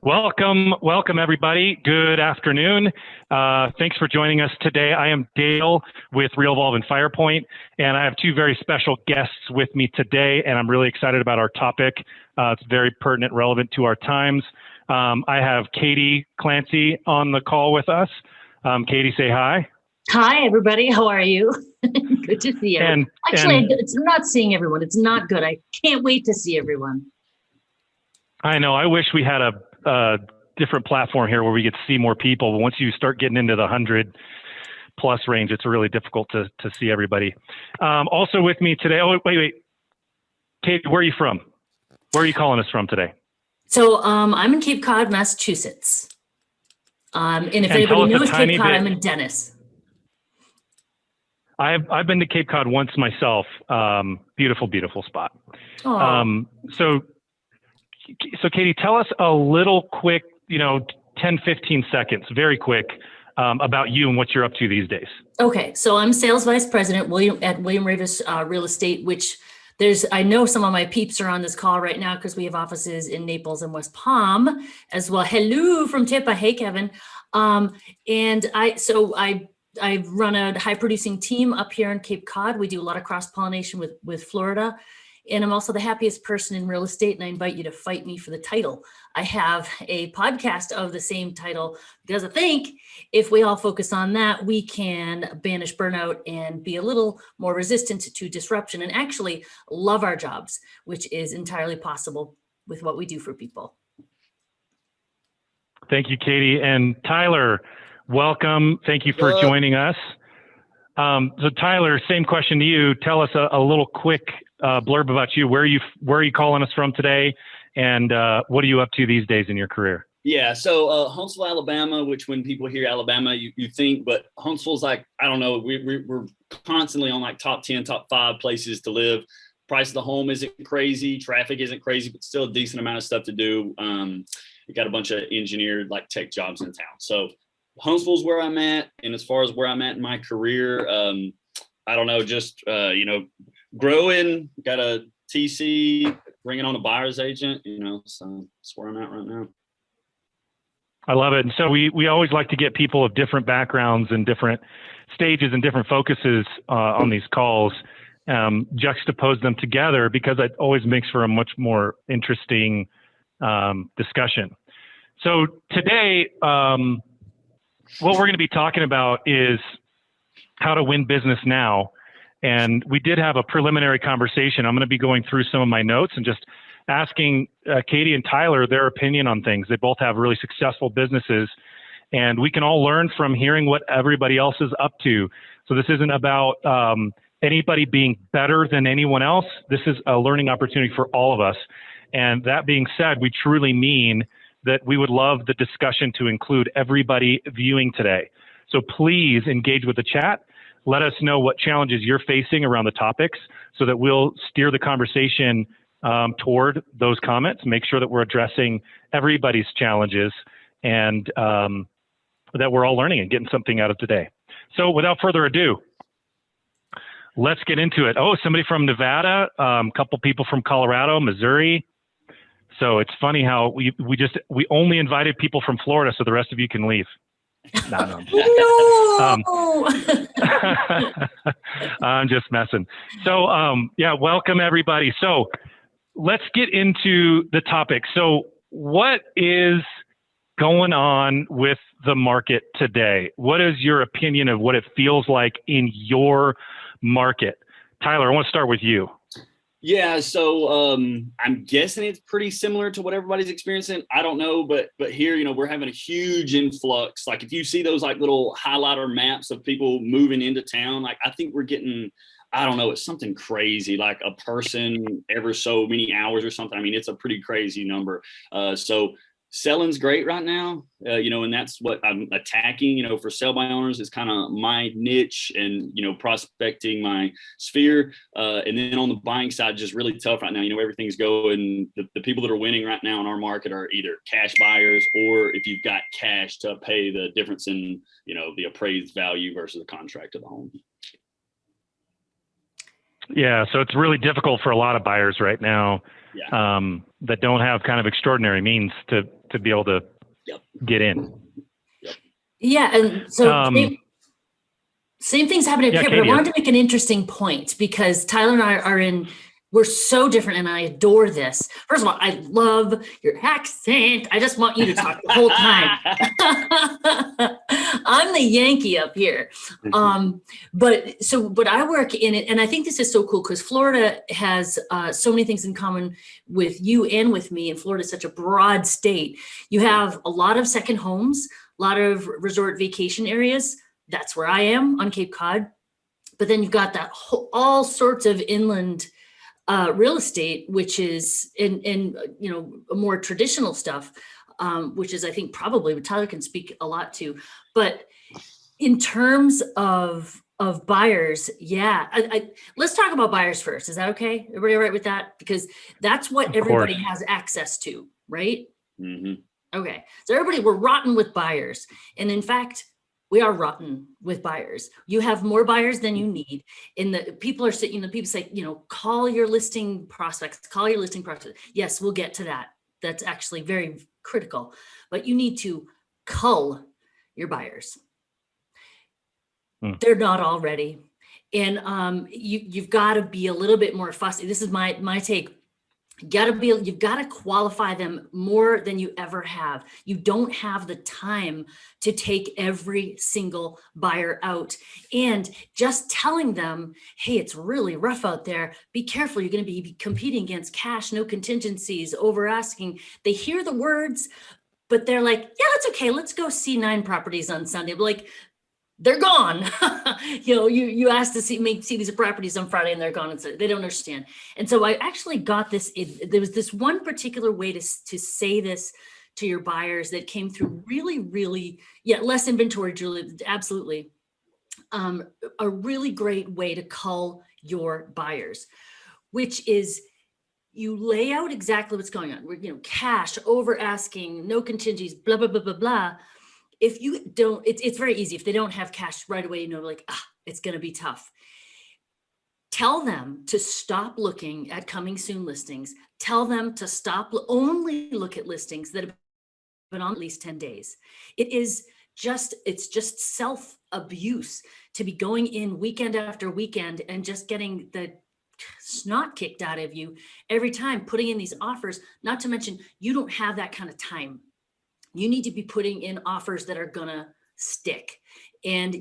Welcome everybody. Good afternoon. Thanks for joining us today. I am Dale with Realvolve and Firepoint, and I have two very special guests with me today, and I'm really excited about our topic. It's very pertinent, relevant to our times. I have Katie Clancy on the call with us. Katie, say hi. Hi, everybody. How are you? Good to see you. Actually, it's not seeing everyone. It's not good. I can't wait to see everyone. I know. I wish we had a different platform here where we get to see more people. But once you start getting into the 100 plus range, it's really difficult to see everybody. Also with me today. Oh, wait. Katie, where are you from? Where are you calling us from today? So I'm in Cape Cod, Massachusetts. And if anybody knows Cape Cod, I'm in Dennis. I've been to Cape Cod once myself. Beautiful, beautiful spot. So Katie, tell us a little quick, 10, 15 seconds, very quick, about you and what you're up to these days. Okay. So I'm sales vice president at William Ravis Real Estate, which I know some of my peeps are on this call right now because we have offices in Naples and West Palm as well. Hello from Tampa. Hey, Kevin. And I run a high producing team up here in Cape Cod. We do a lot of cross pollination with Florida. And I'm also the happiest person in real estate, and I invite you to fight me for the title. I have a podcast of the same title because I think if we all focus on that, we can banish burnout and be a little more resistant to disruption and actually love our jobs, which is entirely possible with what we do for people. Thank you, Katie. And Tyler, welcome. Thank you for joining us. So Tyler, same question to you. Tell us a little quick blurb about you. Where are you calling us from today, and what are you up to these days in your career? Yeah, so Huntsville, Alabama, which when people hear Alabama, you think, but Huntsville's like, I don't know, we're constantly on like top 10, top 5 places to live. Price of the home isn't crazy, traffic isn't crazy, but still a decent amount of stuff to do. You got a bunch of engineered like tech jobs in town. So Huntsville's where I'm at, and as far as where I'm at in my career, I don't know, just growing, got a TC, bringing on a buyer's agent, so that's where I'm at right now. I love it. And so we always like to get people of different backgrounds and different stages and different focuses on these calls, juxtapose them together because it always makes for a much more interesting discussion. So today, what we're going to be talking about is how to win business now. And we did have a preliminary conversation. I'm going to be going through some of my notes and just asking Katie and Tyler their opinion on things. They both have really successful businesses, and we can all learn from hearing what everybody else is up to. So this isn't about anybody being better than anyone else. This is a learning opportunity for all of us. And that being said, we truly mean that we would love the discussion to include everybody viewing today. So please engage with the chat. Let us know what challenges you're facing around the topics so that we'll steer the conversation toward those comments, make sure that we're addressing everybody's challenges and that we're all learning and getting something out of today. So without further ado, let's get into it. Oh, somebody from Nevada, a couple people from Colorado, Missouri. So it's funny how we only invited people from Florida so the rest of you can leave. No. I'm just messing. So welcome everybody. So let's get into the topic. So what is going on with the market today? What is your opinion of what it feels like in your market? Tyler, I want to start with you. Yeah, so I'm guessing it's pretty similar to what everybody's experiencing. I don't know, but here, we're having a huge influx. Like if you see those like little highlighter maps of people moving into town, like I think we're getting, I don't know, it's something crazy, like a person every so many hours or something. I mean, it's a pretty crazy number. So selling's great right now, and that's what I'm attacking, for sell by owners is kind of my niche and, prospecting my sphere. And then on the buying side, just really tough right now. Everything's going, the people that are winning right now in our market are either cash buyers or if you've got cash to pay the difference in, the appraised value versus the contract of the home. Yeah. So it's really difficult for a lot of buyers right now. Yeah. That don't have kind of extraordinary means to to be able to get in. Yeah, and so Um, same thing's happening Yeah, here, but I Katie. wanted to make an interesting point because Tyler and I we're so different and I adore this. First of all, I love your accent. I just want you to talk the whole time. I'm the Yankee up here. But I work in it, and I think this is so cool because Florida has so many things in common with you and with me, and Florida is such a broad state. You have a lot of second homes, a lot of resort vacation areas. That's where I am on Cape Cod. But then you've got that all sorts of inland real estate, which is in more traditional stuff, which is I think probably what Tyler can speak a lot to. But in terms of buyers, let's talk about buyers first. Is that okay? Everybody all right with that? Because that's what everybody has access to, right? Mm-hmm. Okay, so we're rotten with buyers, and in fact, we are rotten with buyers. You have more buyers than you need. And the people are sitting, people say, call your listing prospects, Yes, we'll get to that. That's actually very critical, but you need to cull your buyers. They're not all ready. And you've got to be a little bit more fussy. This is my take. You've got to qualify them more than you ever have. You don't have the time to take every single buyer out, and just telling them, hey, it's really rough out there. Be careful. You're going to be competing against cash, no contingencies, over asking. They hear the words, but they're like, yeah, that's okay. Let's go see 9 properties on Sunday. But like, they're gone. You asked to see these properties on Friday and they're gone. And so they don't understand. And so I actually got this. There was this one particular way to say this to your buyers that came through really, really, less inventory, Julie, absolutely. A really great way to cull your buyers, which is you lay out exactly what's going on. Cash, over asking, no contingencies, blah, blah, blah, blah, blah. If you don't, it's very easy. If they don't have cash right away, it's going to be tough. Tell them to stop looking at coming soon listings. Tell them to only look at listings that have been on at least 10 days. It's just self-abuse to be going in weekend after weekend and just getting the snot kicked out of you every time, putting in these offers, not to mention you don't have that kind of time. You need to be putting in offers that are gonna stick. And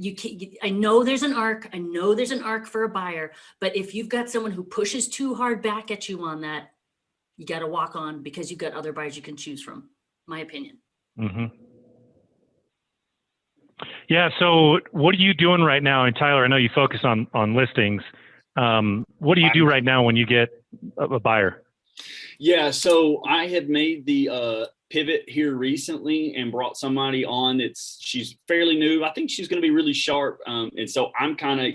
I know there's an arc. I know there's an arc for a buyer, but if you've got someone who pushes too hard back at you on that, you got to walk on because you've got other buyers you can choose from. My opinion. Mm-hmm. Yeah. So what are you doing right now? And Tyler, I know you focus on listings. What do you do right now when you get a buyer? Yeah. So I had made the pivot here recently and brought somebody on. She's fairly new. I think she's going to be really sharp. And so I'm kind of,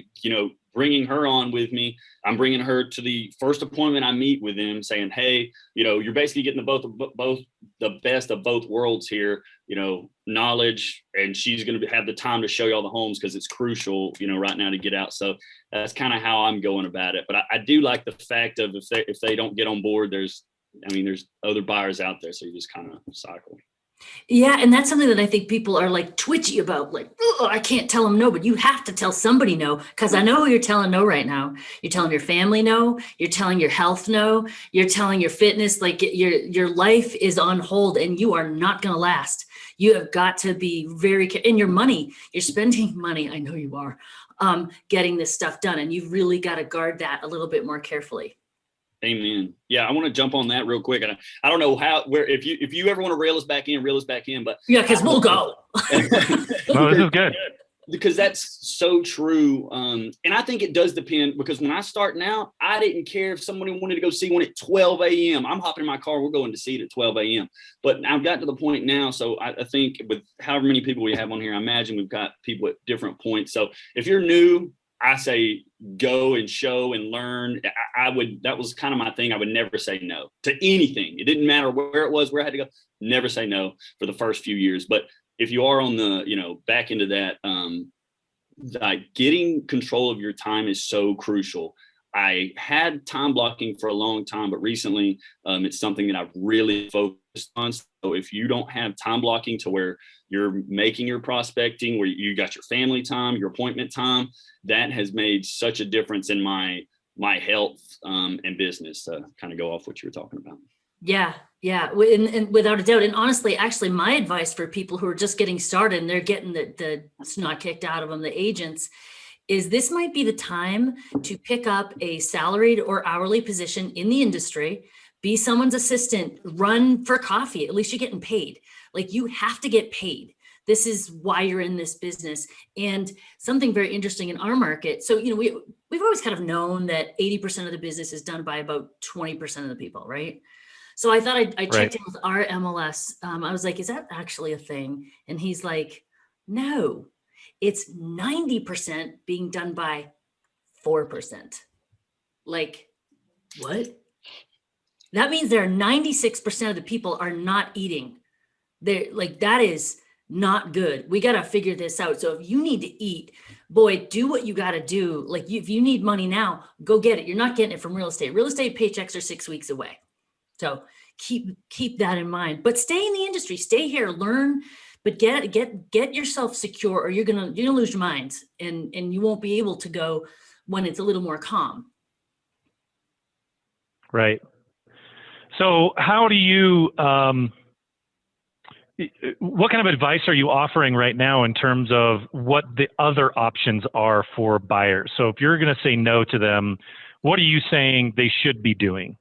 bringing her on with me. I'm bringing her to the first appointment I meet with them, saying, hey, you're basically getting the best of both worlds here, knowledge, and she's going to have the time to show you all the homes because it's crucial, right now to get out. So that's kind of how I'm going about it. But I do like the fact of if they don't get on board, there's other buyers out there. So you just kind of cycle. Yeah. And that's something that I think people are like twitchy about, like, oh, I can't tell them no, but you have to tell somebody no, because I know who you're telling no right now. You're telling your family no, you're telling your health no, you're telling your fitness, like your life is on hold and you are not going to last. You have got to be very careful. And your money, you're spending money. I know you are getting this stuff done. And you've really got to guard that a little bit more carefully. Amen. Yeah, I want to jump on that real quick. And I don't know if you ever want to reel us back in, but yeah, because we'll go. No, this is good. Because that's so true. And I think it does depend, because when I start now, I didn't care if somebody wanted to go see one at 12 a.m. I'm hopping in my car, we're going to see it at 12 a.m. But I've got to the point now. So I think with however many people we have on here, I imagine we've got people at different points. So if you're new, I say go and show and learn. That was kind of my thing. I would never say no to anything. It didn't matter where it was, where I had to go, never say no for the first few years. But if you are on the, back into that, like getting control of your time is so crucial. I had time blocking for a long time, but recently it's something that I've really focused on. So if you don't have time blocking to where you're making your prospecting, where you got your family time, your appointment time, that has made such a difference in my health and business, to kind of go off what you were talking about. Yeah, yeah, and without a doubt. And honestly, actually, my advice for people who are just getting started and they're getting the snot kicked out of them, the agents, is this might be the time to pick up a salaried or hourly position in the industry, be someone's assistant, run for coffee. At least you're getting paid. Like, you have to get paid. This is why you're in this business. And something very interesting in our market. So, you know, we've always kind of known that 80% of the business is done by about 20% of the people, right? So I thought I checked in with our MLS. I was like, is that actually a thing? And he's like, no, it's 90% being done by 4%. Like, what? That means there are 96% of the people are not eating. They're like, that is not good. We got to figure this out. So if you need to eat, boy, do what you got to do. Like, if you need money now, go get it. You're not getting it from real estate. Real estate paychecks are 6 weeks away. So keep that in mind, but stay in the industry, stay here, learn, but get yourself secure, or you're gonna lose your mind, and you won't be able to go when it's a little more calm. Right. So how do you, what kind of advice are you offering right now in terms of what the other options are for buyers? So if you're going to say no to them, what are you saying they should be doing?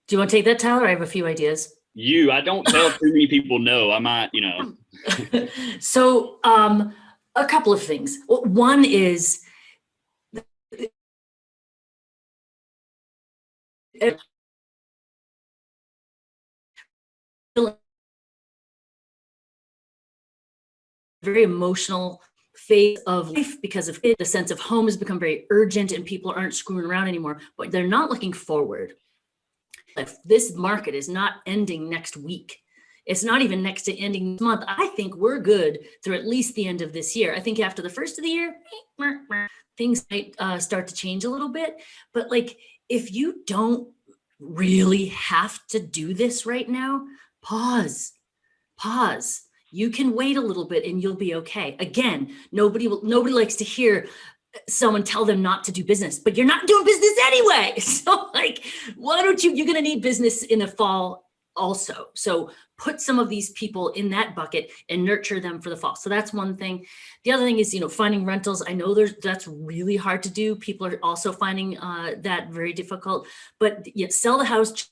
Do you want to take that, Tyler? I have a few ideas. I don't tell too many people no. I might, So a couple of things. One is very emotional phase of life because of it. The sense of home has become very urgent and people aren't screwing around anymore, but they're not looking forward. If this market is not ending next week, it's not even next to ending this month, I think we're good through at least the end of this year. I think after the first of the year, things might start to change a little bit. But like, if you don't really have to do this right now, pause. You can wait a little bit and you'll be okay. Again, nobody likes to hear someone tell them not to do business, but you're not doing business anyway. So like, why don't you're going to need business in the fall also. So put some of these people in that bucket and nurture them for the fall. So that's one thing. The other thing is, finding rentals. I know that's really hard to do. People are also finding that very difficult, but sell the house,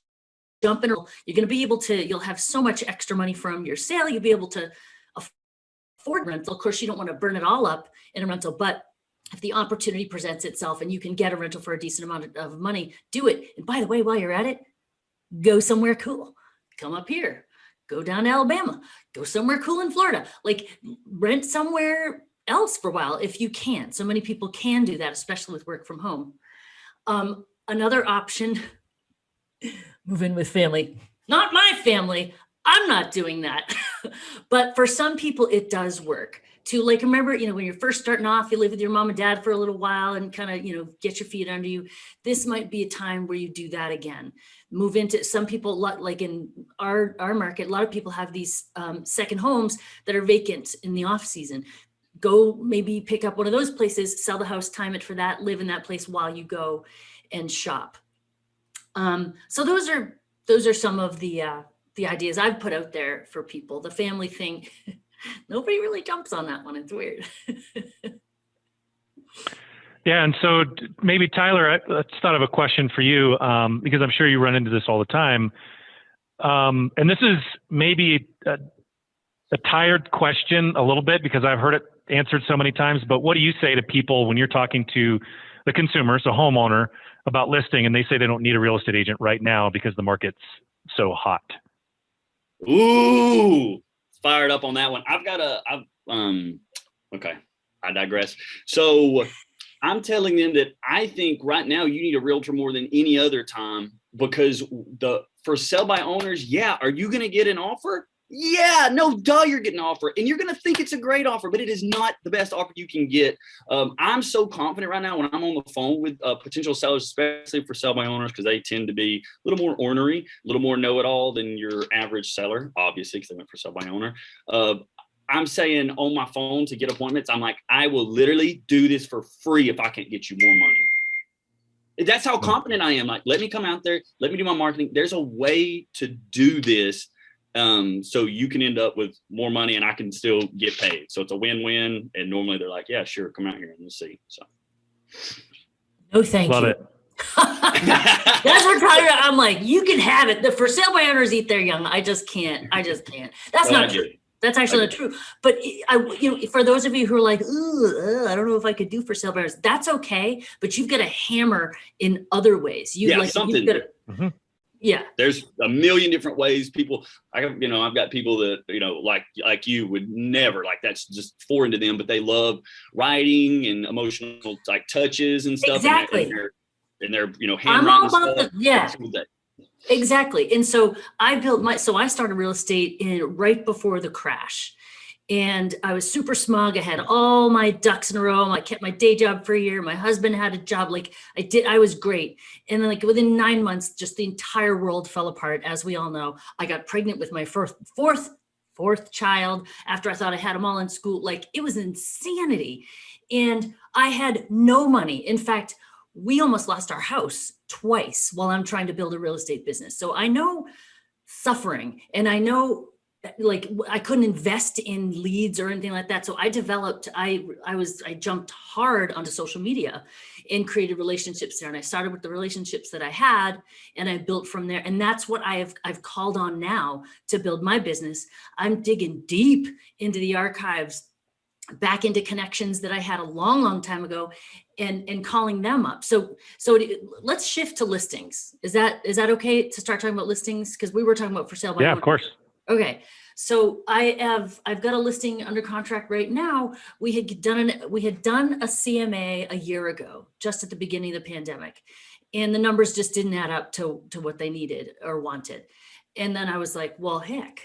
jump in. You're going to be able to, you'll have so much extra money from your sale. You'll be able to afford rental. Of course, you don't want to burn it all up in a rental, but if the opportunity presents itself and you can get a rental for a decent amount of money, do it. And by the way, while you're at it, go somewhere cool. Come up here, go down to Alabama, go somewhere cool in Florida, like rent somewhere else for a while if you can. So many people can do that, especially with work from home. Another option, move in with family. Not my family. I'm not doing that. But for some people, it does work. To like, remember, when you're first starting off, you live with your mom and dad for a little while and kind of, get your feet under you. This might be a time where you do that again. Move into, some people, like in our market, a lot of people have these second homes that are vacant in the off season. Go maybe pick up one of those places, sell the house, time it for that, live in that place while you go and shop. So those are some of the ideas I've put out there for people. The family thing. Nobody really jumps on that one. It's weird. Yeah. And so maybe Tyler, I just thought of a question for you, because I'm sure you run into this all the time. And this is maybe a tired question a little bit because I've heard it answered so many times, but what do you say to people when you're talking to the consumer, so homeowner, about listing, and they say they don't need a real estate agent right now because the market's so hot? Ooh, fired up on that one. Okay, I digress. So I'm telling them that I think right now you need a realtor more than any other time, because for sell by owners, are you going to get an offer? Yeah, no, duh, you're getting an offer and you're going to think it's a great offer, but it is not the best offer you can get. I'm so confident right now when I'm on the phone with potential sellers, especially for sell by owners, because they tend to be a little more ornery, a little more know-it-all than your average seller, obviously, because they went for sell by owner. I'm saying on my phone to get appointments, I'm like, I will literally do this for free if I can't get you more money. That's how confident I am. Like, let me come out there, let me do my marketing. There's a way to do this. So you can end up with more money and I can still get paid. So it's a win-win. And normally they're like, yeah, sure, come out here and we'll see. So. No, thank Love you. it. That's what I'm like, you can have it. The for sale by owners eat their young. I just can't. That's not true. That's actually not true. But for those of you who are like, I don't know if I could do for sale by owners, that's okay. But you've got to hammer in other ways. Something. Yeah. There's a million different ways people, I've got people that, like you would never, like that's just foreign to them, but they love writing and emotional like touches and stuff. Exactly. And they're I'm all about stuff. Exactly. And so I started real estate right before the crash. And I was super smug. I had all my ducks in a row. I kept my day job for a year. My husband had a job. I was great. And then within 9 months, just the entire world fell apart. As we all know, I got pregnant with my fourth child after I thought I had them all in school. It was insanity. And I had no money. In fact, we almost lost our house twice while I'm trying to build a real estate business. So I know suffering, and I know I couldn't invest in leads or anything like that. So I jumped hard onto social media and created relationships there. And I started with the relationships that I had and I built from there. And that's what I've called on now to build my business. I'm digging deep into the archives, back into connections that I had a long, long time ago and calling them up. So let's shift to listings. Is that okay to start talking about listings? Because we were talking about for sale by Yeah, owner. of course. Okay. So I've got a listing under contract right now. We had done a CMA a year ago, just at the beginning of the pandemic. And the numbers just didn't add up to what they needed or wanted. And then I was like, well, heck,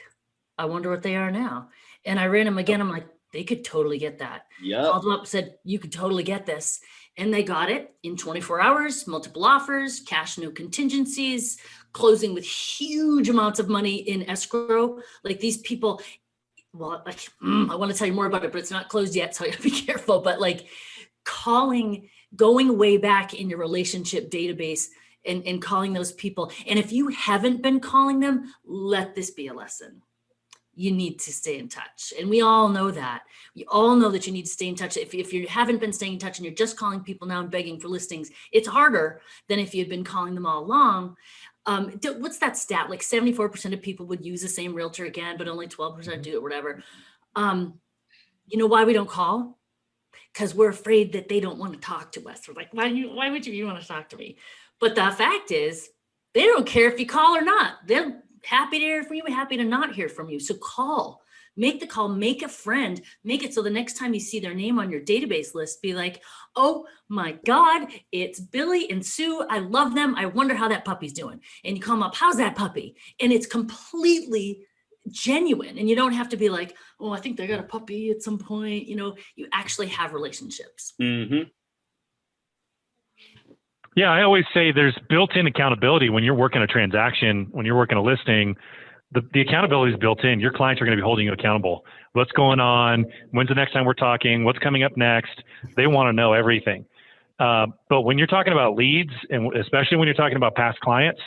I wonder what they are now. And I ran them again. I'm like, they could totally get that. Yeah. Called them up, said, you could totally get this. And they got it in 24 hours, multiple offers, cash, no contingencies, closing with huge amounts of money in escrow. These people, I want to tell you more about it, but it's not closed yet. So I gotta be careful, but going way back in your relationship database and calling those people. And if you haven't been calling them, let this be a lesson. You need to stay in touch. And we all know that. We all know that you need to stay in touch. If you haven't been staying in touch and you're just calling people now and begging for listings, it's harder than if you'd been calling them all along. What's that stat? 74% of people would use the same realtor again, but only 12% do it, whatever. You know why we don't call? Because we're afraid that they don't want to talk to us. We're like, why would you want to talk to me? But the fact is, they don't care if you call or not. They're happy to hear from you, happy to not hear from you. So call, make the call, make a friend, make it so the next time you see their name on your database list, be like, oh my God, it's Billy and Sue. I love them. I wonder how that puppy's doing. And you call them up, how's that puppy? And it's completely genuine. And you don't have to be like, oh, I think they got a puppy at some point. You actually have relationships. Mm-hmm. Yeah, I always say there's built-in accountability when you're working a transaction, when you're working a listing. The accountability is built in. Your clients are going to be holding you accountable. What's going on? When's the next time we're talking? What's coming up next? They want to know everything. But when you're talking about leads, and especially when you're talking about past clients,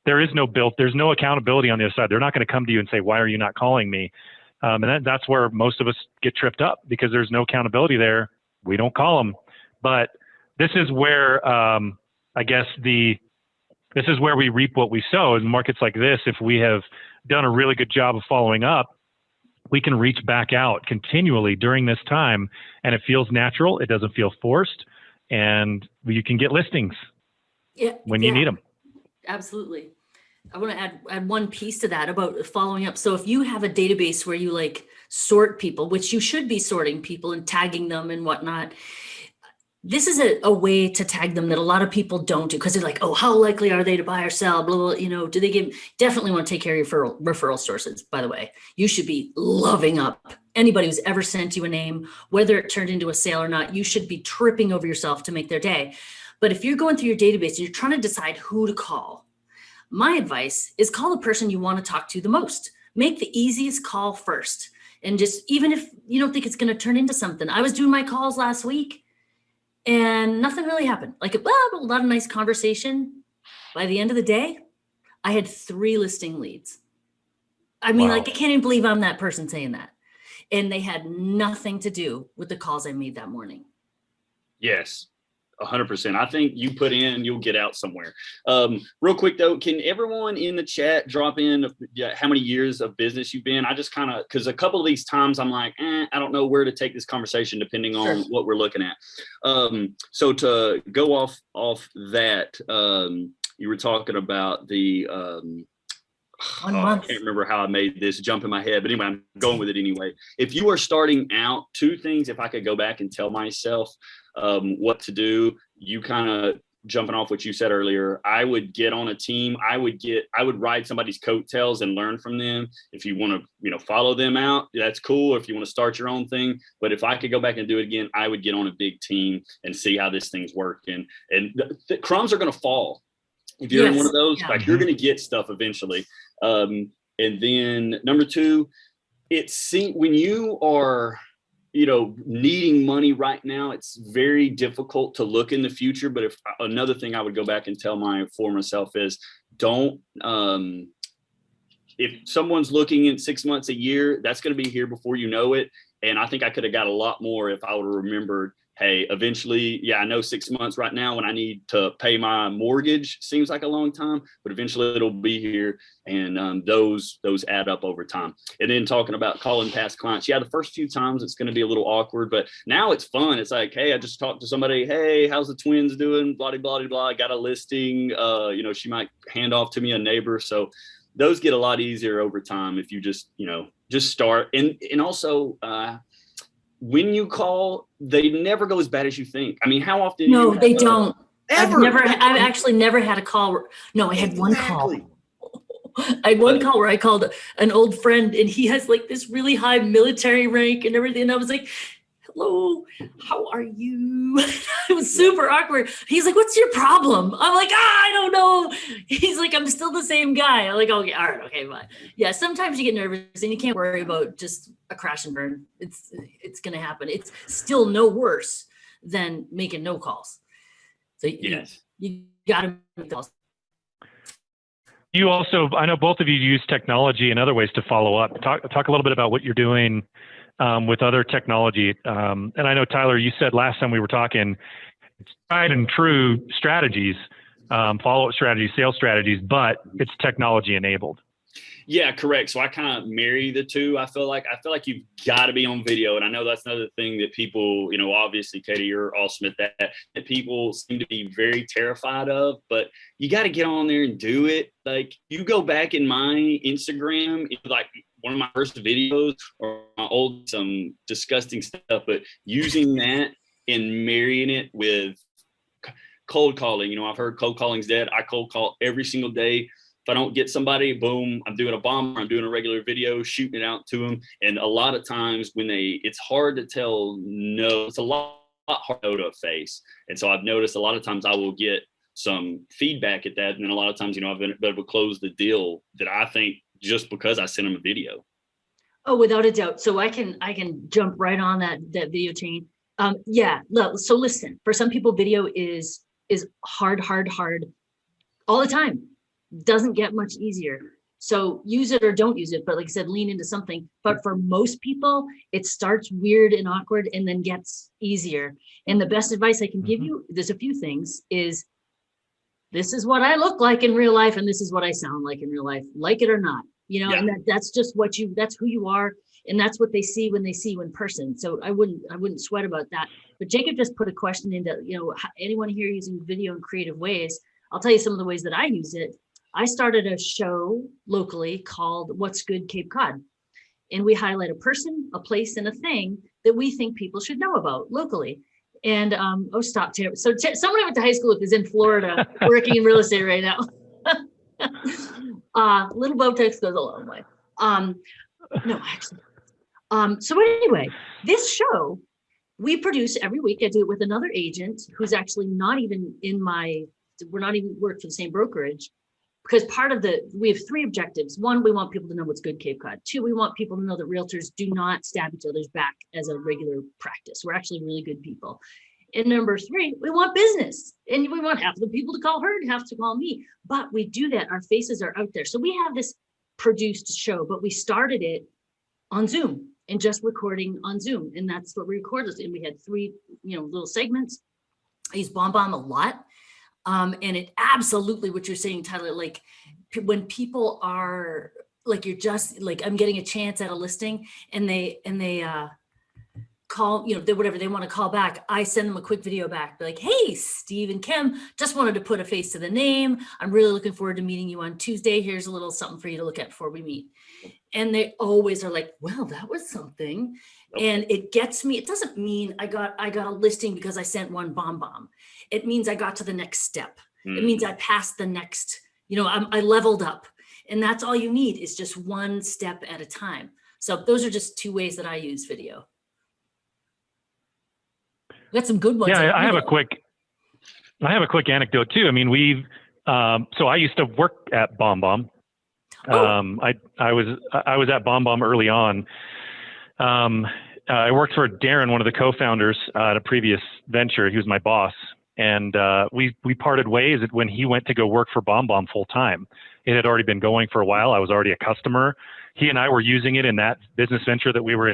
there's no accountability on the other side. They're not going to come to you and say, why are you not calling me? And that's where most of us get tripped up, because there's no accountability there. We don't call them. But this is where, this is where we reap what we sow. In markets like this, if we have done a really good job of following up, we can reach back out continually during this time, and it feels natural. It doesn't feel forced, and you can get listings when you need them. Absolutely. I want to add one piece to that about following up. So if you have a database where you sort people, which you should be sorting people and tagging them and whatnot, this is a way to tag them that a lot of people don't do, because they're like, oh, how likely are they to buy or sell? Blah, blah, do they definitely want to take care of your referral sources, by the way. You should be loving up anybody who's ever sent you a name, whether it turned into a sale or not. You should be tripping over yourself to make their day. But if you're going through your database and you're trying to decide who to call, my advice is call the person you want to talk to the most. Make the easiest call first. And just, even if you don't think it's going to turn into something. I was doing my calls last week and nothing really happened. Like a lot of nice conversation. By the end of the day, I had 3 listing leads. I mean, Wow. like, I can't even believe I'm that person saying that. And they had nothing to do with the calls I made that morning. Yes. 100%. I think you put in, you'll get out somewhere. Real quick though, can everyone in the chat drop in how many years of business you've been? I just kind of, because a couple of these times I'm like, I don't know where to take this conversation depending on what we're looking at. So to go off that, you were talking about the 1 month. I can't remember how I made this jump in my head, but anyway, I'm going with it anyway. If you are starting out, 2 things, if I could go back and tell myself what to do, you kind of jumping off what you said earlier, I would get on a team. I would ride somebody's coattails and learn from them. If you want to, follow them out, that's cool. If you want to start your own thing, but if I could go back and do it again, I would get on a big team and see how this thing's working. And the crumbs are going to fall. If you're in one of those, like, you're going to get stuff eventually. And then number 2, when you are, needing money right now, it's very difficult to look in the future. But if another thing I would go back and tell my former self is, don't, if someone's looking in 6 months, a year, that's going to be here before you know it. And I think I could have got a lot more if I would have remembered, hey, eventually, I know 6 months right now when I need to pay my mortgage seems like a long time, but eventually it'll be here. And those add up over time. And then talking about calling past clients. The first few times it's going to be a little awkward, but now it's fun. It's like, hey, I just talked to somebody. Hey, how's the twins doing? Blah, blah, blah, blah. I got a listing. She might hand off to me a neighbor. So those get a lot easier over time if you just start. And also, when you call, they never go as bad as you think. I mean, how often? No, they don't. Ever. I've actually never had a call. No, I had one call. I had one call where I called an old friend and he has like this really high military rank and everything. And I was like, hello, how are you? It was super awkward. He's like, what's your problem? I'm like, I don't know. He's like, I'm still the same guy. I'm like, okay, all right, okay, bye. Yeah, sometimes you get nervous and you can't worry about just a crash and burn. It's going to happen. It's still no worse than making no calls. So you got to make calls. You also, I know both of you use technology and other ways to follow up. Talk a little bit about what you're doing with other technology. And I know, Tyler, you said last time we were talking, it's tried and true strategies, follow-up strategies, sales strategies, but it's technology enabled. Yeah, correct. So I kind of marry the two. I feel like you've got to be on video. And I know that's another thing that people, obviously, Katie, you're awesome at that people seem to be very terrified of, but you got to get on there and do it. Like, you go back in my Instagram, it's like one of my first videos or my old, some disgusting stuff, but using that and marrying it with cold calling. I've heard cold calling's dead. I cold call every single day. If I don't get somebody, boom, I'm doing a bomber, I'm doing a regular video, shooting it out to them. And a lot of times it's hard to tell no. It's a lot harder to face. And so I've noticed a lot of times I will get some feedback at that. And then a lot of times, I've been able to close the deal that I think just because I sent them a video. Oh, without a doubt. So I can jump right on that video chain. So listen, for some people, video is hard all the time. Doesn't get much easier. So use it or don't use it. But like I said, lean into something. But for most people, it starts weird and awkward and then gets easier. And the best advice I can give you, there's a few things, is this is what I look like in real life and this is what I sound like in real life, like it or not. And that's just that's who you are. And that's what they see when they see you in person. So I wouldn't sweat about that. But Jacob just put a question into, anyone here using video in creative ways. I'll tell you some of the ways that I use it. I started a show locally called What's Good Cape Cod. And we highlight a person, a place, and a thing that we think people should know about locally. And oh, stop, Tim. So someone I went to high school with is in Florida working in real estate right now. Little Botex goes a long way. No, actually. So anyway, this show we produce every week. I do it with another agent who's actually not even we're not even work for the same brokerage, because we have 3 objectives. 1, we want people to know what's good Cape Cod. 2, we want people to know that realtors do not stab each other's back as a regular practice. We're actually really good people. And number 3, we want business. And we want half of the people to call her and half to call me. But we do that. Our faces are out there. So we have this produced show, but we started it on Zoom and just recording on Zoom. And that's what we recorded. And we had 3, little segments. I use BombBomb a lot. And it absolutely, what you're saying, Tyler, like when people are like, you're just like, I'm getting a chance at a listing and they call, whatever they want to call back. I send them a quick video back, be like, hey, Steve and Kim, just wanted to put a face to the name. I'm really looking forward to meeting you on Tuesday. Here's a little something for you to look at before we meet. And they always are like, well, that was something. And it gets me, it doesn't mean I got a listing because I sent one BombBomb. It means I got to the next step. It means I passed the next, I leveled up. And that's all you need is just one step at a time. So those are just 2 ways that I use video. We got some good ones. Yeah, I have a quick anecdote too. I mean, so I used to work at BombBomb. I was at BombBomb early on. I worked for Darren, one of the co-founders at a previous venture. He was my boss, and we parted ways when he went to go work for BombBomb full time. It had already been going for a while. I was already a customer. He and I were using it in that business venture that we were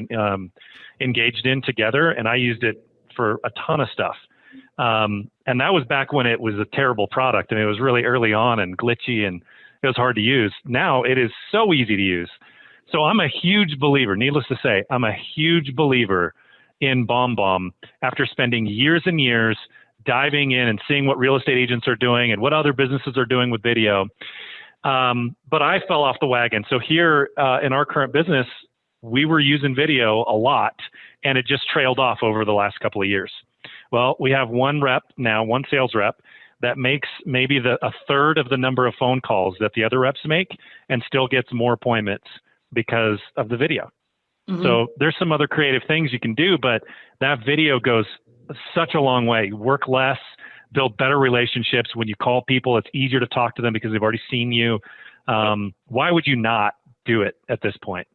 engaged in together, and I used it for a ton of stuff. And that was back when it was a terrible product, and it was really early on and glitchy, and it was hard to use. Now it is so easy to use. So I'm a huge believer, needless to say, I'm a huge believer in BombBomb after spending years and years diving in and seeing what real estate agents are doing and what other businesses are doing with video. But I fell off the wagon. So here in our current business, we were using video a lot, and it just trailed off over the last couple of years. Well, we have one sales rep that makes maybe a third of the number of phone calls that the other reps make and still gets more appointments because of the video. Mm-hmm. So there's some other creative things you can do, but that video goes such a long way. Work less, build better relationships. When you call people, it's easier to talk to them because they've already seen you. Why would you not do it at this point?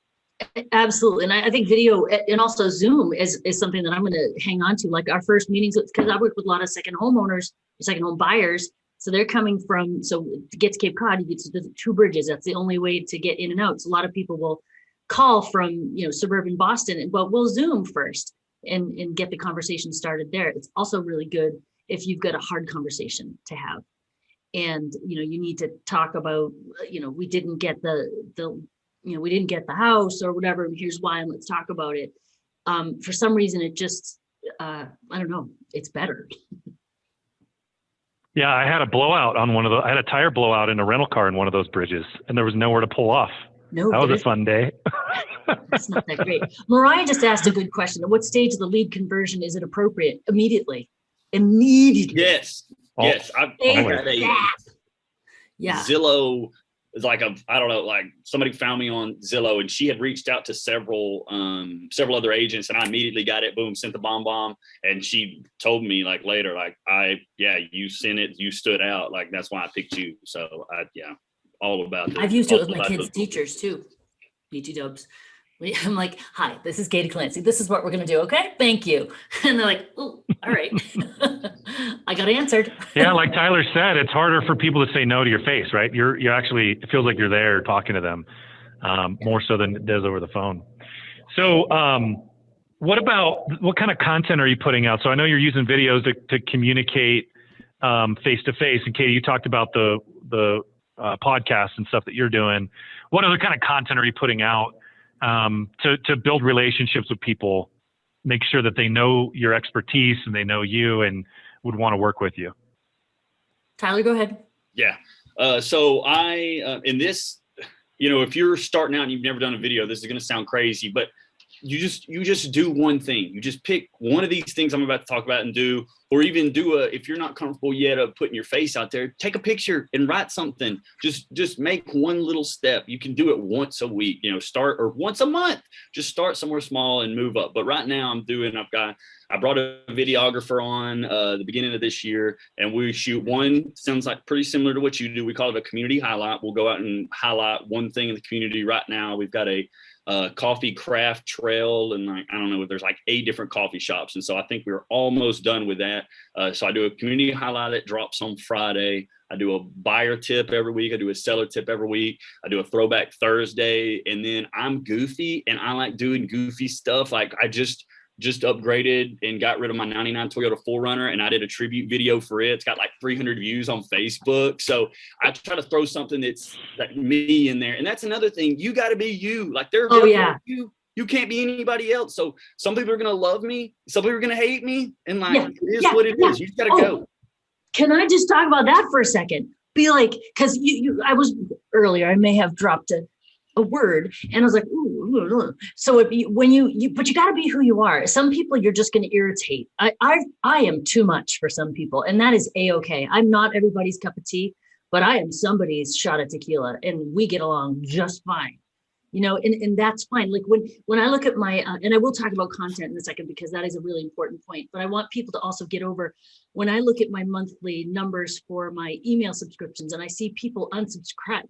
Absolutely. And I think video and also Zoom is something that I'm going to hang on to. Like our first meetings, because I work with a lot of second homeowners, second home buyers. So they're coming to get to Cape Cod, you get to the 2 bridges. That's the only way to get in and out. So a lot of people will call from, suburban Boston, but we'll Zoom first and get the conversation started there. It's also really good if you've got a hard conversation to have. And, you need to talk about, we didn't get we didn't get the house or whatever. Here's why, and let's talk about it. For some reason, it just, I don't know, it's better. Yeah, I had a blowout on I had a tire blowout in a rental car in one of those bridges, and there was nowhere to pull off. No, that was a fun day. That's not that great. Mariah just asked a good question. At what stage of the lead conversion is it appropriate? Immediately. Yes. Oh, yes. Yeah. Zillow is like somebody found me on Zillow, and she had reached out to several other agents, and I immediately got it. Boom, sent the BombBomb, and she told me later, you sent it, you stood out, that's why I picked you. So all about it. I've used it with my kids' teachers too. BT dubs. I'm like, hi, this is Katie Clancy. This is what we're going to do. Okay. Thank you. And they're like, oh, all right. I got answered. Yeah. Like Tyler said, it's harder for people to say no to your face, right? You're actually, it feels like you're there talking to them more so than it does over the phone. So what kind of content are you putting out? So I know you're using videos to communicate face to face. And Katie, you talked about the podcasts and stuff that you're doing. What other kind of content are you putting out to build relationships with people, make sure that they know your expertise and they know you and would want to work with you? Tyler, go ahead. Yeah. So I, in this, if you're starting out and you've never done a video, this is going to sound crazy, but you just do one thing. You just pick one of these things I'm about to talk about and do, or even do if you're not comfortable yet of putting your face out there, take a picture and write something. Just make one little step. You can do it once a week, start, or once a month. Just start somewhere small and move up. But right now I brought a videographer on the beginning of this year, and we shoot one, sounds like pretty similar to what you do. We call it a community highlight. We'll go out and highlight one thing in the community. Right now, we've got a coffee craft trail, and I don't know, there's like 8 different coffee shops. And so I think we're almost done with that. So I do a community highlight that drops on Friday. I do a buyer tip every week. I do a seller tip every week. I do a throwback Thursday. And then I'm goofy and I like doing goofy stuff. Like I just upgraded and got rid of my 99 Toyota 4Runner, and I did a tribute video for it. It's got like 300 views on Facebook. So I try to throw something that's like me in there. And that's another thing. You got to be you. Like you can't be anybody else. So some people are going to love me. Some people are going to hate me. And it is what it is. You just got to go. Can I just talk about that for a second? Be like, because I was earlier, I may have dropped a word, and I was like, ooh. So but you got to be who you are. Some people you're just going to irritate. I am too much for some people, and that is a-okay. I'm not everybody's cup of tea, but I am somebody's shot of tequila, and we get along just fine. And that's fine. Like when I look at my, and I will talk about content in a second, because that is a really important point, but I want people to also get over, when I look at my monthly numbers for my email subscriptions and I see people unsubscribe,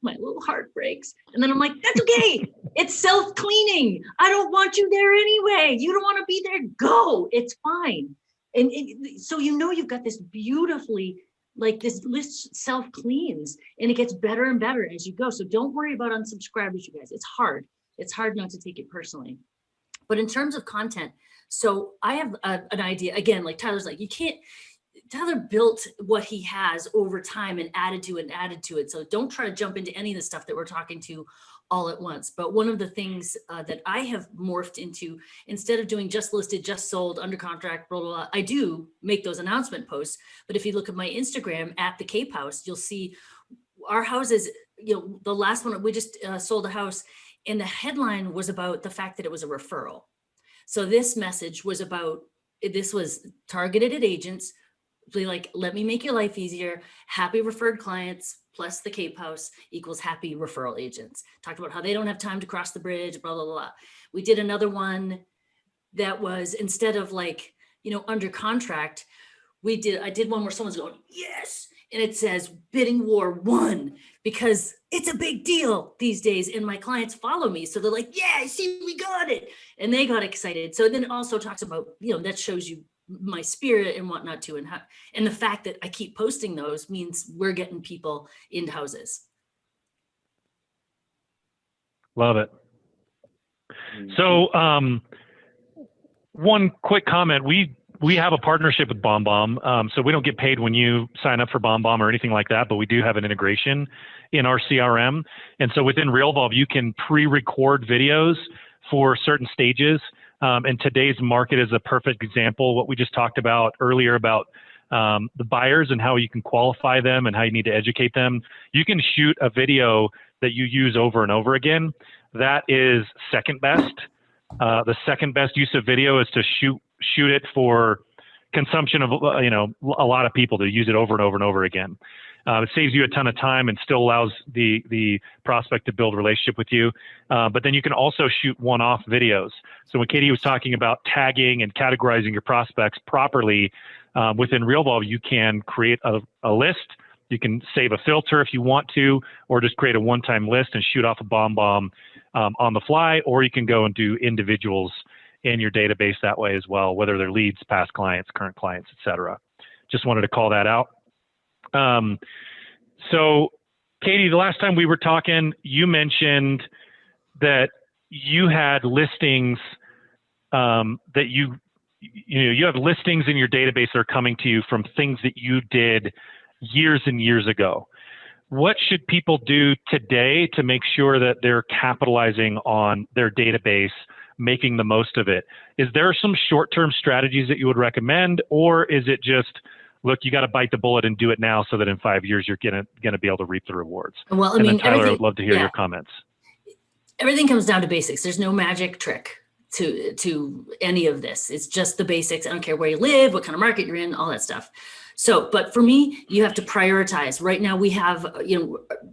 my little heart breaks. And then I'm like, that's okay. It's self-cleaning. I don't want you there anyway. You don't want to be there. Go. It's fine. And so you've got this beautifully, like this list self-cleans, and it gets better and better as you go. So don't worry about unsubscribers, you guys. It's hard. It's hard not to take it personally. But in terms of content, so I have an idea. Again, like Tyler's like, Tyler built what he has over time and added to it. So don't try to jump into any of the stuff that we're talking to all at once. But one of the things that I have morphed into, instead of doing just listed, just sold, under contract, blah, blah, blah, I do make those announcement posts. But if you look at my Instagram at the Cape House, you'll see our houses, the last one, we just sold a house, and the headline was about the fact that it was a referral. So this message was this was targeted at agents. Like, let me make your life easier. Happy referred clients plus the Cape House equals happy referral agents. Talked about how they don't have time to cross the bridge, blah, blah, blah. We did another one that was, instead of like, under contract, I did one where someone's going, yes. And it says bidding war won, because it's a big deal these days. And my clients follow me. So they're like, yeah, see, we got it. And they got excited. So then it also talks about, that shows you my spirit and whatnot too. And the fact that I keep posting those means we're getting people into houses. Love it. So one quick comment. We have a partnership with BombBomb. So we don't get paid when you sign up for BombBomb or anything like that, but we do have an integration in our CRM. And so within Realvolve, you can pre-record videos for certain stages. And today's market is a perfect example. What we just talked about earlier about the buyers and how you can qualify them and how you need to educate them. You can shoot a video that you use over and over again. That is second best. The second best use of video is to shoot it for consumption of a lot of people, to use it over and over and over again. It saves you a ton of time and still allows the prospect to build a relationship with you. But then you can also shoot one-off videos. So when Katie was talking about tagging and categorizing your prospects properly, within Realvolve, you can create a list. You can save a filter if you want to, or just create a one-time list and shoot off a BombBomb on the fly, or you can go and do individuals in your database that way as well, whether they're leads, past clients, current clients, etc. Just wanted to call that out. So Katie, the last time we were talking, you mentioned that you had listings that you have listings in your database that are coming to you from things that you did years and years ago. What should people do today to make sure that they're capitalizing on their database, making the most of it? Is there some short-term strategies that you would recommend, or is it just, look, you got to bite the bullet and do it now so that in 5 years you're gonna be able to reap the rewards? Well, Tyler, I would love to hear your comments. Everything comes down to basics. There's no magic trick to any of this. It's just the basics. I don't care where you live, what kind of market you're in, all that stuff. So, but for me, you have to prioritize. Right now we have,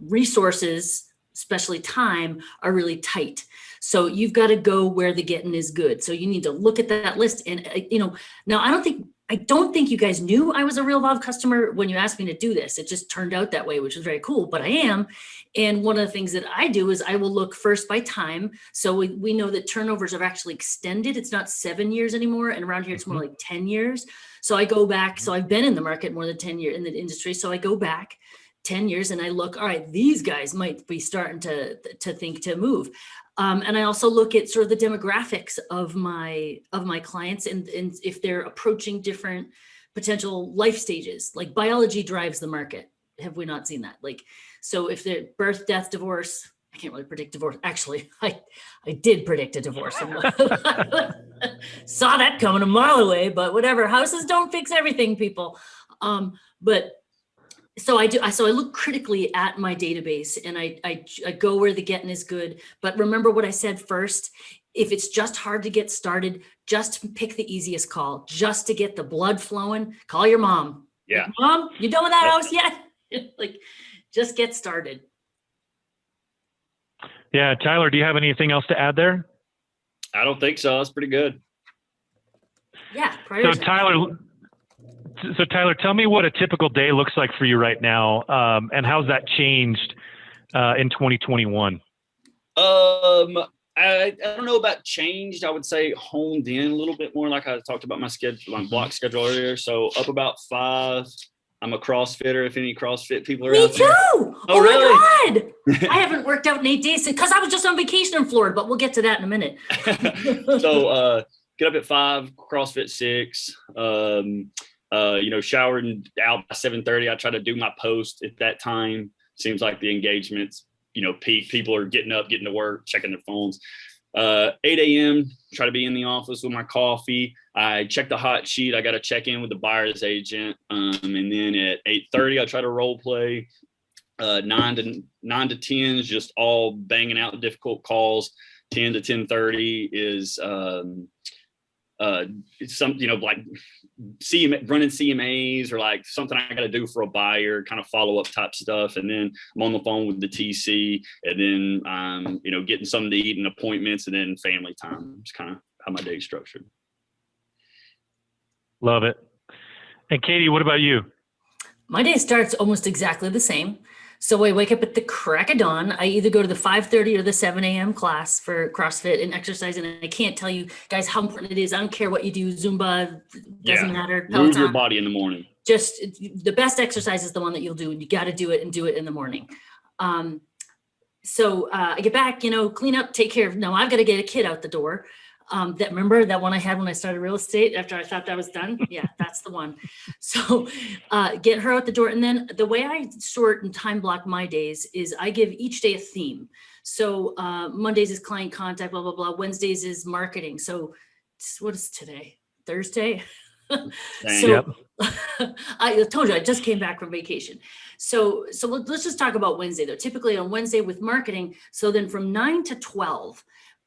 resources, especially time, are really tight. So you've got to go where the getting is good. So you need to look at that list. And, now I don't think you guys knew I was a Realvolve customer when you asked me to do this. It just turned out that way, which was very cool, but I am. And one of the things that I do is I will look first by time. So we know that turnovers are actually extended. It's not 7 years anymore. And around here, it's more like 10 years. So I go back. So I've been in the market more than 10 years in the industry. So I go back 10 years and I look, all right, these guys might be starting to think to move. And I also look at sort of the demographics of my clients and if they're approaching different potential life stages, like biology drives the market. Have we not seen that? Like, so if they're birth, death, divorce, I can't really predict divorce. Actually, I did predict a divorce. Saw that coming a mile away, but whatever. Houses don't fix everything, people. But so I do. So I look critically at my database and I go where the getting is good. But remember what I said first. If it's just hard to get started, just pick the easiest call. Just to get the blood flowing, call your mom. Yeah. Like, Mom, you done with that house yet? Like, just get started. Yeah, Tyler, do you have anything else to add there? I don't think so. That's pretty good. Yeah. So Tyler, tell me what a typical day looks like for you right now, and how's that changed in 2021? I don't know about changed. I would say honed in a little bit more, like I talked about my schedule, my block schedule earlier. So up about 5. I'm a CrossFitter. If any CrossFit people are Me out there. too. Oh really? My God. I haven't worked out in 8 days because I was just on vacation in Florida, but we'll get to that in a minute. So get up at 5, CrossFit 6. Showered and out by 7:30. I try to do my post at that time. Seems like the engagements, peak. People are getting up, getting to work, checking their phones. 8 a.m. try to be in the office with my coffee. I check the hot sheet. I got to check in with the buyer's agent. And then at 8:30, I try to role play. 9 to 10 is just all banging out difficult calls. 10 to 10:30 is like running CMAs or like something I got to do for a buyer, kind of follow up type stuff. And then I'm on the phone with the TC, and then getting something to eat and appointments, and then family time. It's kind of how my day's structured. Love it. And Katie, what about you? My day starts almost exactly the same. So I wake up at the crack of dawn. I either go to the 5:30 or the 7 a.m. class for CrossFit and exercise. And I can't tell you guys how important it is. I don't care what you do, Zumba, doesn't matter. Move your body in the morning. Just the best exercise is the one that you'll do. And you got to do it and do it in the morning. So I get back, clean up, take care of, now I've got to get a kid out the door. Remember that one I had when I started real estate after I thought that was done? Yeah, that's the one. So get her out the door. And then the way I sort and time block my days is I give each day a theme. So Mondays is client contact, blah, blah, blah. Wednesdays is marketing. So what is today? Thursday? So I told you, I just came back from vacation. So let's just talk about Wednesday though. Typically on Wednesday with marketing. So then from 9 to 12,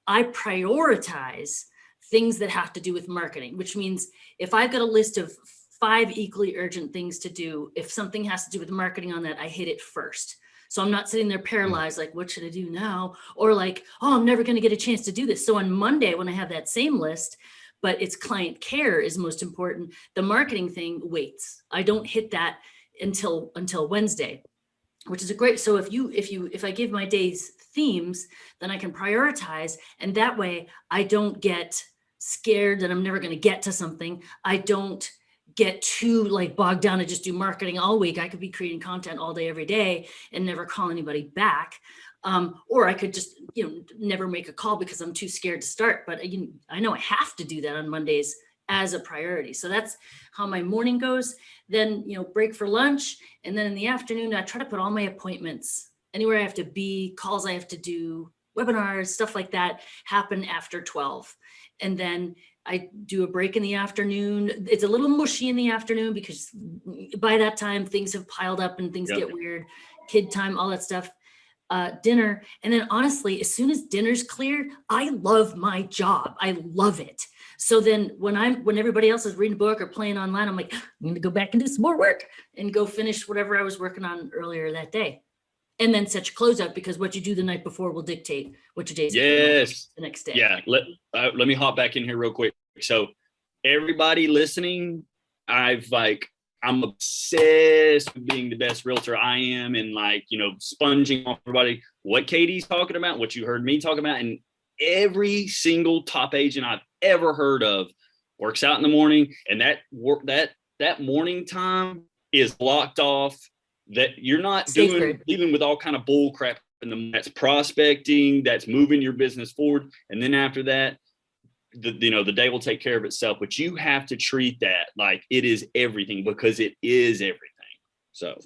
I prioritize things that have to do with marketing, which means if I've got a list of 5 equally urgent things to do, if something has to do with marketing on that, I hit it first. So I'm not sitting there paralyzed, like, what should I do now? Or like, oh, I'm never going to get a chance to do this. So on Monday, when I have that same list, but it's client care is most important, the marketing thing waits. I don't hit that until Wednesday, which is a great. So if I give my days themes, then I can prioritize. And that way I don't get scared that I'm never going to get to something. I don't get too like bogged down and just do marketing all week. I could be creating content all day, every day and never call anybody back. Or I could just, never make a call because I'm too scared to start. But I know I have to do that on Mondays as a priority. So that's how my morning goes. Then, break for lunch. And then in the afternoon, I try to put all my appointments, anywhere I have to be, calls I have to do, webinars, stuff like that happen after 12. And then I do a break in the afternoon. It's a little mushy in the afternoon because by that time things have piled up and things get weird, kid time, all that stuff. dinner. And then honestly, as soon as dinner's cleared, I love my job. I love it. So then when everybody else is reading a book or playing online, I'm like, I'm going to go back and do some more work and go finish whatever I was working on earlier that day. And then set your clothes up, because what you do the night before will dictate what your day's Yes. the next day. Yeah. Let me hop back in here real quick. So everybody listening, I'm obsessed with being the best realtor I am, and sponging off everybody what Katie's talking about, what you heard me talking about, and every single top agent I've ever heard of works out in the morning, and that morning time is blocked off. That you're not dealing with all kind of bull crap that's prospecting, that's moving your business forward, and then after that, the day will take care of itself. But you have to treat that like it is everything, because it is everything. So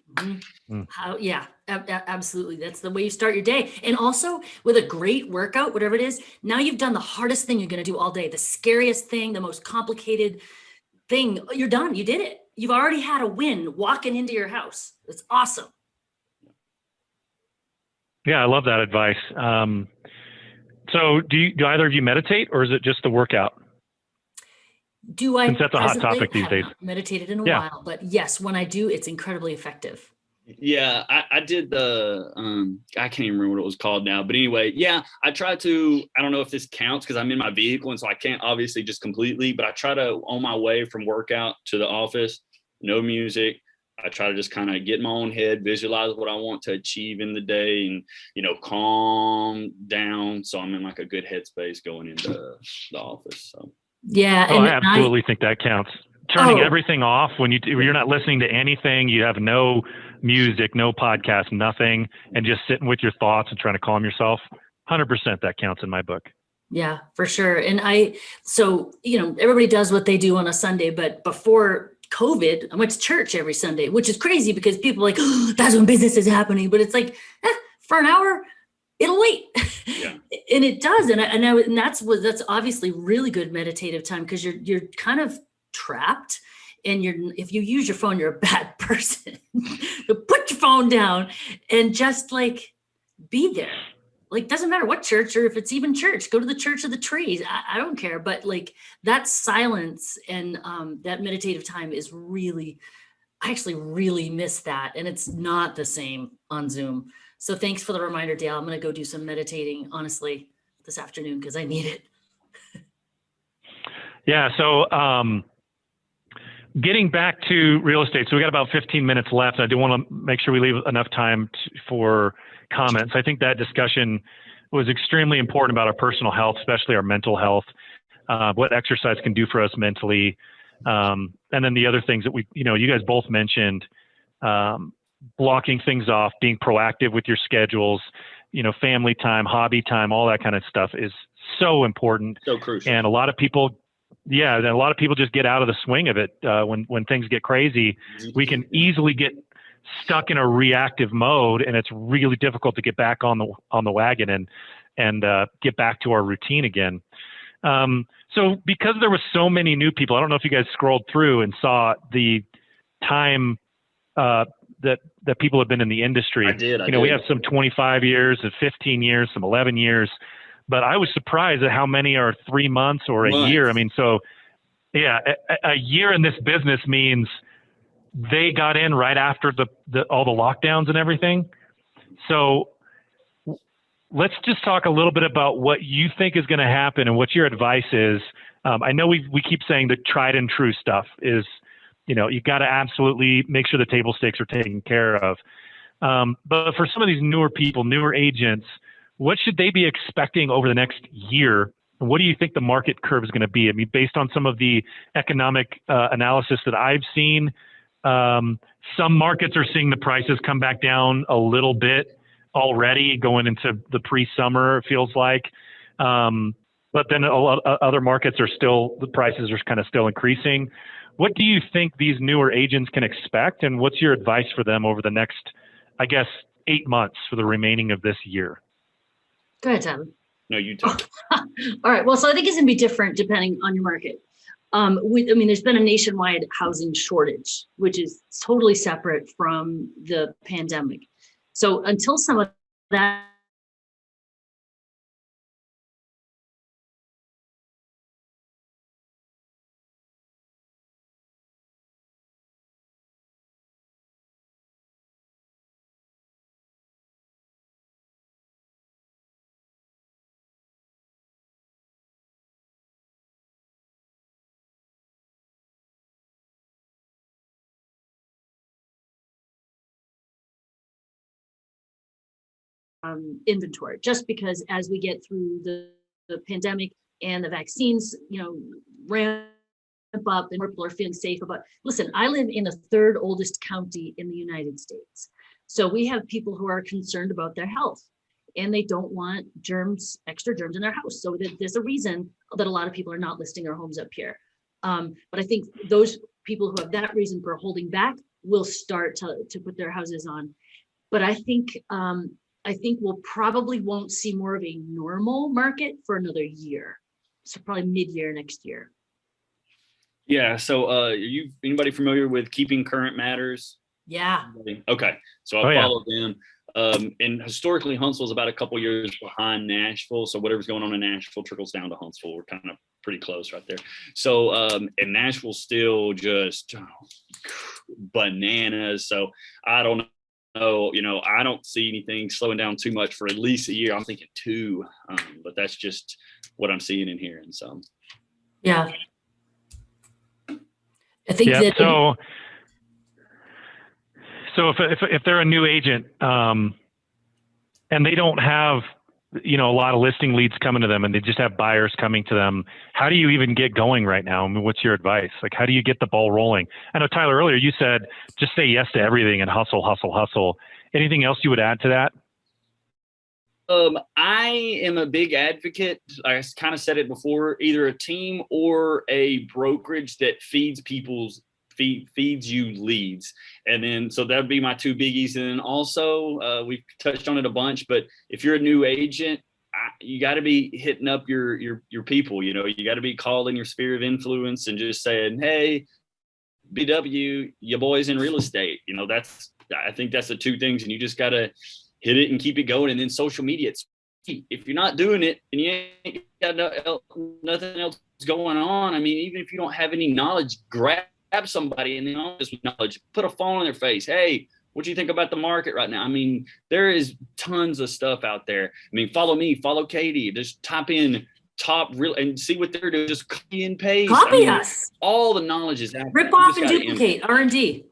absolutely, that's the way you start your day. And also with a great workout, whatever it is, now you've done the hardest thing you're going to do all day, the scariest thing, the most complicated thing. You're done. You did it. You've already had a win walking into your house. It's awesome. Yeah, I love that advice. So do either of you meditate, or is it just the workout? Since that's a hot topic these days. Not meditated in a while, but yes, when I do, it's incredibly effective. Yeah, I did I can't even remember what it was called now, but anyway, yeah, I try to, I don't know if this counts because I'm in my vehicle, and so I can't obviously just completely, but I try to, on my way from workout to the office, no music. I try to just kind of get in my own head, visualize what I want to achieve in the day, and, calm down. So I'm in like a good headspace going into the office. So. Yeah. Oh, I absolutely think that counts. Turning everything off when you're not listening to anything, you have no music, no podcast, nothing, and just sitting with your thoughts and trying to calm yourself. 100% that counts in my book. Yeah, for sure. And everybody does what they do on a Sunday, but before COVID, I went to church every Sunday, which is crazy because people are like, oh, that's when business is happening. But it's like, for an hour, it'll wait. Yeah. And it does. And that's obviously really good meditative time, because you're kind of trapped, and if you use your phone, you're a bad person. So put your phone down and just be there. Doesn't matter what church, or if it's even church, go to the church of the trees. I don't care. But that silence and that meditative time is really, I actually really miss that. And it's not the same on Zoom. So thanks for the reminder, Dale. I'm going to go do some meditating, honestly, this afternoon, because I need it. Yeah. So getting back to real estate. So we got about 15 minutes left. I do want to make sure we leave enough time for comments. I think that discussion was extremely important about our personal health, especially our mental health, what exercise can do for us mentally. And then the other things that you guys both mentioned, blocking things off, being proactive with your schedules, family time, hobby time, all that kind of stuff is so important. So crucial. And a lot of people just get out of the swing of it. When things get crazy, we can easily get stuck in a reactive mode, and it's really difficult to get back on the wagon and get back to our routine again. So because there were so many new people, I don't know if you guys scrolled through and saw the time that people have been in the industry. I did. We have some 25 years, some 15 years, some 11 years, but I was surprised at how many are 3 months or a year. I mean, so yeah, a year in this business means they got in right after all the lockdowns and everything. So let's just talk a little bit about what you think is going to happen and what your advice is. I know we keep saying the tried and true stuff is, you got to absolutely make sure the table stakes are taken care of. But for some of these newer people, newer agents, what should they be expecting over the next year? And what do you think the market curve is going to be? I mean, based on some of the economic analysis that I've seen, some markets are seeing the prices come back down a little bit already going into the pre-summer, it feels like. But then other markets are still, the prices are kind of still increasing. What do you think these newer agents can expect? And what's your advice for them over the next, I guess, 8 months for the remaining of this year? Go ahead, Tom. No, you talk. All right. Well, so I think it's going to be different depending on your market. There's been a nationwide housing shortage, which is totally separate from the pandemic. So until some of that inventory, just because as we get through the pandemic and the vaccines, ramp up and people are feeling safe about, listen, I live in the third oldest county in the United States. So we have people who are concerned about their health and they don't want extra germs in their house. So there's a reason that a lot of people are not listing their homes up here. But I think those people who have that reason for holding back will start to put their houses on. But I think we'll probably won't see more of a normal market for another year. So probably mid-year next year. Yeah. So are anybody familiar with Keeping Current Matters? Yeah. Okay. So I follow them. And historically, Huntsville's about a couple years behind Nashville. So whatever's going on in Nashville trickles down to Huntsville. We're kind of pretty close right there. So and Nashville's still just bananas. So I don't know. I don't see anything slowing down too much for at least a year. I'm thinking 2, but that's just what I'm seeing and hearing. So yeah. I think that so if they're a new agent and they don't have a lot of listing leads coming to them and they just have buyers coming to them, how do you even get going right now? I mean, what's your advice? Like, how do you get the ball rolling? I know, Tyler, earlier you said just say yes to everything and hustle. Anything else you would add to that? I am a big advocate. I kind of said it before, either a team or a brokerage that feeds you leads. And then, so that'd be my 2 biggies. And then also, we've touched on it a bunch, but if you're a new agent, you got to be hitting up your people, you got to be calling your sphere of influence and just saying, hey, BW, your boys in real estate. I think that's the 2 things. And you just got to hit it and keep it going. And then social media, if you're not doing it and you ain't got nothing else going on, I mean, even if you don't have any knowledge, grab somebody in the office with knowledge, put a phone in their face. Hey, what do you think about the market right now? I mean, there is tons of stuff out there. I mean, follow me, follow Katie, just type in top real and see what they're doing. Just copy and paste. Copy us. All the knowledge is out there. Rip off and duplicate, R&D.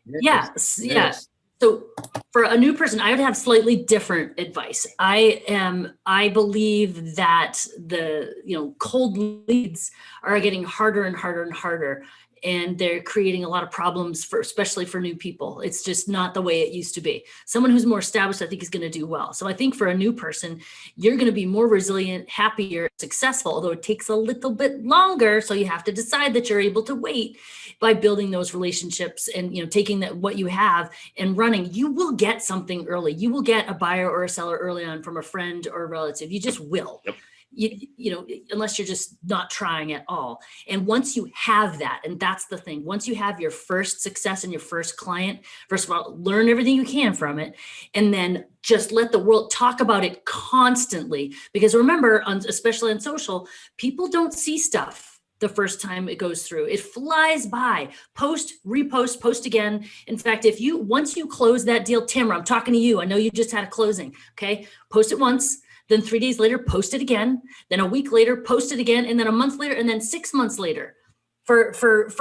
Yes. Yeah. So for a new person, I would have slightly different advice. I believe that the cold leads are getting harder and harder and harder. And they're creating a lot of problems especially for new people. It's just not the way it used to be. Someone who's more established, I think, is going to do well. So I think for a new person, you're going to be more resilient, happier, successful, although it takes a little bit longer. So you have to decide that you're able to wait by building those relationships and, taking what you have and running. You will get something early. You will get a buyer or a seller early on from a friend or a relative. You just will. Yep. Unless you're just not trying at all. And once you have that, and that's the thing, once you have your first success and your first client, first of all, learn everything you can from it, and then just let the world talk about it constantly. Because remember, especially on social, people don't see stuff the first time it goes through. It flies by. Post, repost, post again. In fact, once you close that deal, Tamara, I'm talking to you. I know you just had a closing. Okay. Post it once. Then 3 days later, post it again. Then a week later, post it again. And then a month later, and then 6 months later for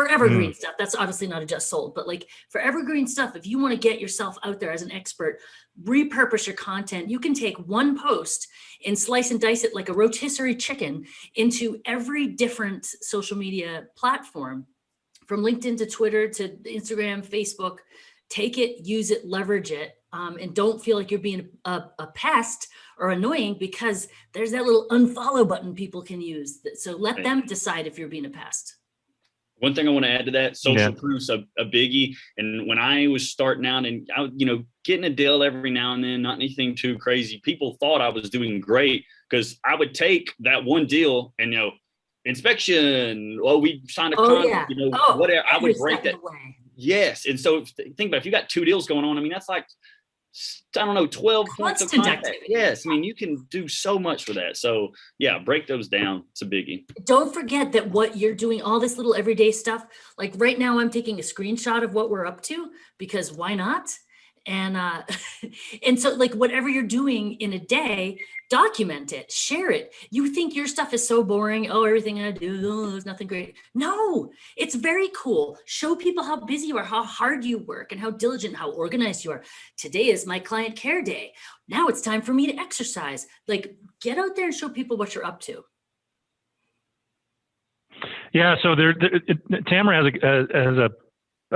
evergreen stuff. That's obviously not a just sold, but like for evergreen stuff, if you want to get yourself out there as an expert, repurpose your content. You can take one post and slice and dice it like a rotisserie chicken into every different social media platform, from LinkedIn to Twitter to Instagram, Facebook. Take it, use it, leverage it, and don't feel like you're being a pest or annoying, because there's that little unfollow button people can use. So let them decide if you're being a pest. One thing I want to add to that, social proof's a biggie. And when I was starting out and I, getting a deal every now and then, not anything too crazy, people thought I was doing great because I would take that one deal and, inspection. Well, we signed a contract, whatever. I would break that. Yes. And so think about it, if you got 2 deals going on, I mean, that's like I don't know, 12 points of Constant contact. activity. Yes, I mean, you can do so much with that. So yeah, break those down. It's a biggie. Don't forget that what you're doing, all this little everyday stuff, like right now I'm taking a screenshot of what we're up to because why not? And and so like whatever you're doing in a day, document it, share it. You think your stuff is so boring. Oh, everything I do, oh, there's nothing great. No, it's very cool. Show people how busy you are, how hard you work, and how diligent, how organized you are. Today is my client care day. Now it's time for me to exercise. Like, get out there and show people what you're up to. Yeah. So Tamara has a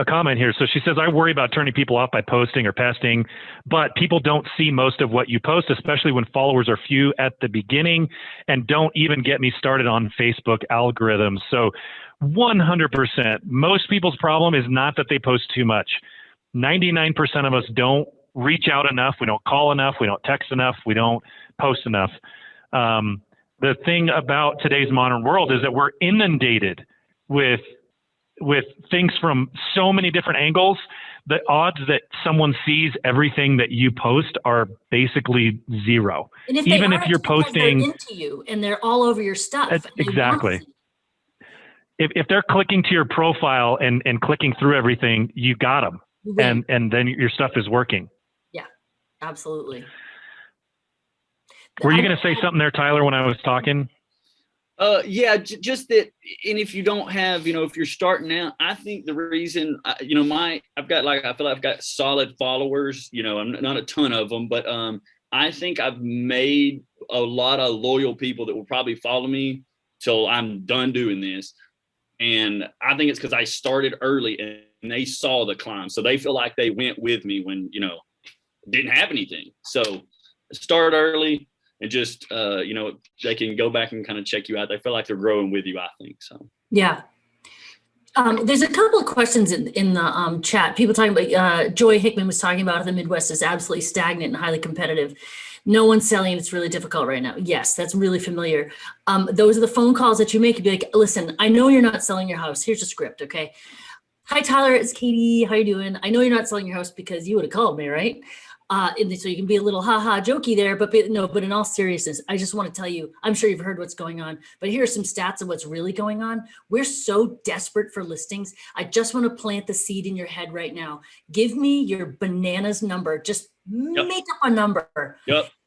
comment here. So she says, I worry about turning people off by posting or pesting, but people don't see most of what you post, especially when followers are few at the beginning, and don't even get me started on Facebook algorithms. So 100%, most people's problem is not that they post too much. 99% of us don't reach out enough. We don't call enough. We don't text enough. We don't post enough. The thing about today's modern world is that we're inundated with things from so many different angles. The odds that someone sees everything that you post are basically zero. And if even they if you're posting they're into you and they're all over your stuff. Exactly. If they're clicking to your profile and clicking through everything, you got them. And then your stuff is working. Yeah, absolutely. Were you going to say something there, Tyler, when I was talking? Yeah, just that. And if you don't have, if you're starting out, I think the reason, I feel like I've got solid followers, I'm not a ton of them, but I think I've made a lot of loyal people that will probably follow me till I'm done doing this. And I think it's because I started early and they saw the climb. So they feel like they went with me when, didn't have anything. So start early. And just, they can go back and kind of check you out. They feel like they're growing with you, I think. So, yeah. There's a couple of questions in the chat. People talking about, Joy Hickman was talking about how the Midwest is absolutely stagnant and highly competitive. No one's selling. It's really difficult right now. Yes, that's really familiar. Those are the phone calls that you make. You'd be like, listen, I know you're not selling your house. Here's a script, okay? Hi, Tyler, it's Katie. How you doing? I know you're not selling your house because you would have called me, right? So you can be a little jokey there, but in all seriousness, I just want to tell you, I'm sure you've heard what's going on, but here are some stats of what's really going on. We're so desperate for listings. I just want to plant the seed in your head right now. Give me your bananas number. Just make up a number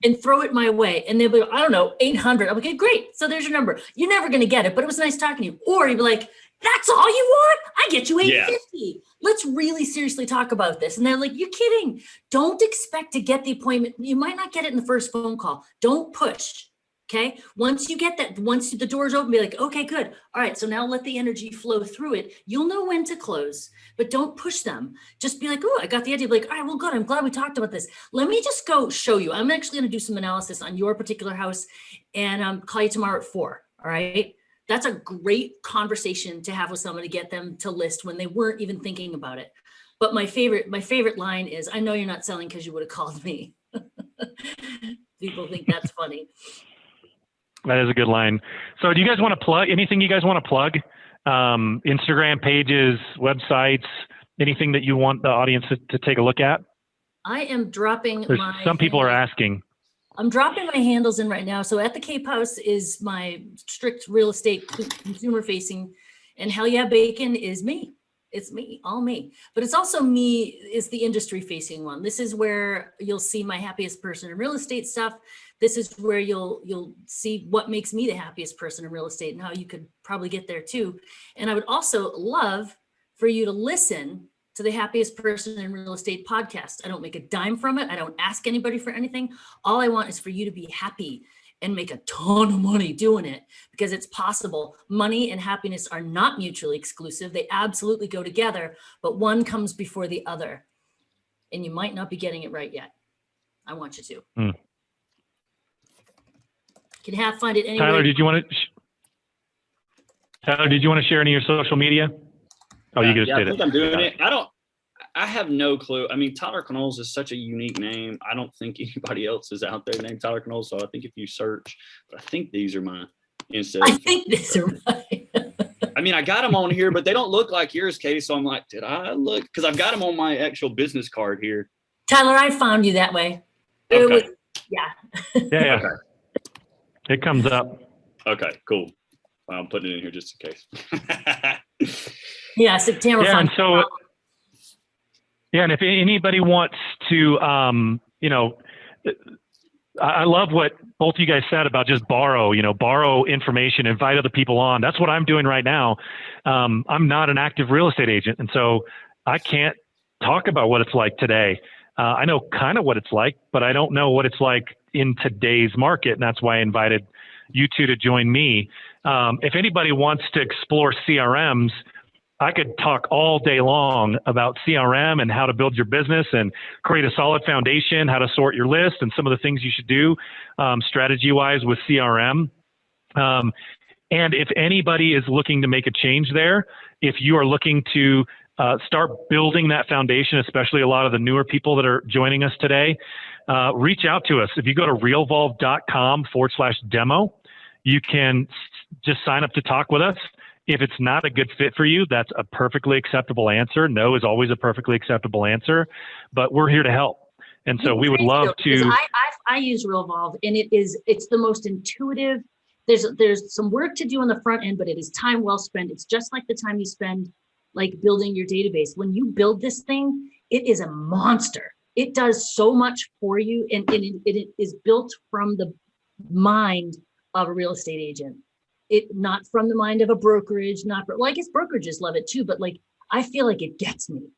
and throw it my way. And they'll be, I don't know, 800. I'm like, okay, great. So there's your number. You're never going to get it, but it was nice talking to you. Or you'd be like, that's all you want? I get you 850. Yeah. Let's really seriously talk about this. And they're like, you're kidding. Don't expect to get the appointment. You might not get it in the first phone call. Don't push. Okay. Once you get that, once the door's open, be like, okay, good. All right. So now let the energy flow through it. You'll know when to close, but don't push them. Just be like, oh, I got the idea. Be like, all right, well, good. I'm glad we talked about this. Let me just go show you. I'm actually going to do some analysis on your particular house and call you tomorrow at 4. All right. That's a great conversation to have with someone to get them to list when they weren't even thinking about it. But my favorite line is, I know you're not selling because you would have called me. People think that's funny. That is a good line. So do you guys want to plug anything you guys want to plug? Instagram pages, websites, anything that you want the audience to take a look at? I am dropping some people are asking. I'm dropping my handles in right now. So at the Cape House is my strict real estate consumer facing, and Hell Yeah Bacon is me. It's me, all me. But it's also me is the industry facing one. This is where you'll see my happiest person in real estate stuff. This is where you'll see what makes me the happiest person in real estate and how you could probably get there too. And I would also love for you to listen to the Happiest Person in Real Estate podcast. I don't make a dime from it. I don't ask anybody for anything. All I want is for you to be happy and make a ton of money doing it, because it's possible. Money and happiness are not mutually exclusive. They absolutely go together, but one comes before the other. And you might not be getting it right yet. I want you to. You can find it anywhere. Tyler, did you want to share any of your social media? Oh, you just did it. I think I'm doing it. I have no clue. I mean, Tyler Knowles is such a unique name. I don't think anybody else is out there named Tyler Knowles. So I think if you search, but I think these are mine. I think these are mine. I mean, I got them on here, but they don't look like yours, Katie. So I'm like, did I look? Because I've got them on my actual business card here. Tyler, I found you that way. It Okay. was, yeah. Yeah. Okay. It comes up. Okay, cool. I'm putting it in here just in case. Yeah, September. Yeah, and so, and if anybody wants to, I love what both of you guys said about just borrow information, invite other people on. That's what I'm doing right now. I'm not an active real estate agent, and so I can't talk about what it's like today. I know kind of what it's like, but I don't know what it's like in today's market, and that's why I invited you two to join me. If anybody wants to explore CRMs, I could talk all day long about CRM and how to build your business and create a solid foundation, how to sort your list, and some of the things you should do strategy-wise with CRM. And if anybody is looking to make a change there, if you are looking to start building that foundation, especially a lot of the newer people that are joining us today, reach out to us. If you go to realvolve.com/demo, you can just sign up to talk with us. If it's not a good fit for you, that's a perfectly acceptable answer. No is always a perfectly acceptable answer, but we're here to help. And so we would love to. I use Realvolve, and it's the most intuitive. There's some work to do on the front end, but it is time well spent. It's just like the time you spend like building your database. When you build this thing, it is a monster. It does so much for you, and it is built from the mind of a real estate agent. It not from the mind of a brokerage, well, I guess brokerages love it too, but like I feel like it gets me,